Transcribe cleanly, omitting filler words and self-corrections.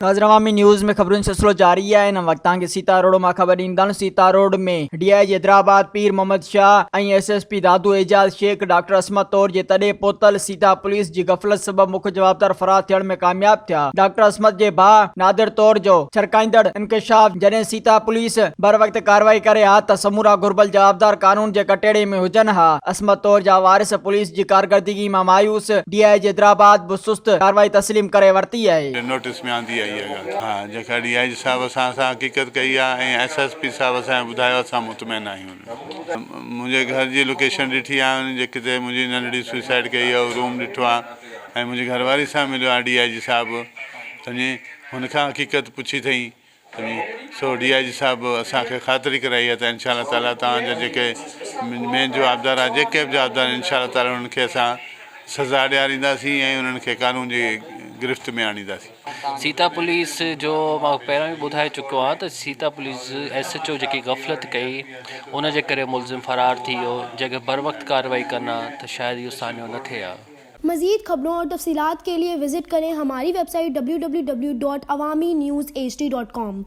अवामी न्यूज़ में खबरुनि सिलसिलो जारी है। इन वक्त के सीता रोड में खबर ईंदड़। सीता रोड में DIG हैदराबाद पीर मोहम्मद शाह ऐं SSP दादू एजाज शेख डॉक्टर असमत तौर जे तॾे पोतल सीता पुलिस जी गफ़लत सबब मुख्य जवाबदार फरार थियण में कामयाब थिया। डॉक्टर असमत जे भाउ नादिर तौर जो छरकाईंदड़ इंकशाफ जॾहिं सीता पुलिस बर वक्त कार्रवाई करे हा त समूरा घुर्बल जवाबदार कानून जे कटेड़े में हुजनि हा। असमत तौर जा वारिस पुलिस जी कारकर्दगी में मायूस। DIG हैदराबाद बि सुस्त कार्रवाई तस्लीम करे वरती है। नोटिस में आंदी आई है। हाँ, जेका DIG साहब असां हकीकत कई आहे ऐं SSP साहब असांखे ॿुधायो, असां मुतमइन आहियूं। मुंहिंजे घर जी लोकेशन ॾिठी आहे, उन जे किथे मुंहिंजी नंढड़ी सुसाइड कई आहे, रूम ॾिठो आहे ऐं मुंहिंजी घरवारी सां मिलियो आहे DIG साहब। तॾहिं हुनखां हकीकत पुछी अथई सो DIG साहब असांखे ख़ातिरी कराई आहे त इंशा ताला तव्हांजा जेके मेन जवाबदार आहे, जेके बि जवाबदार इंशा ताला उन्हनि खे असां सज़ा ॾियारींदासीं ऐं उन्हनि खे कानून जी गिरफ़्त में आणींदासीं। सीता पुलिस जो मां पहिरियों बि ॿुधाए चुको आहे त सीता पुलिस SHO जेकी गफ़लत कई उन जे करे मुलज़िम फ़रार थी वियो। जेके बर वक्त कार्रवाई करना त शायद इहो सान्यो न थिए। मज़ीद खबरों और तफसीलात के लिए विजिट करें हमारी वेबसाइट www.awamiNewsHD.com।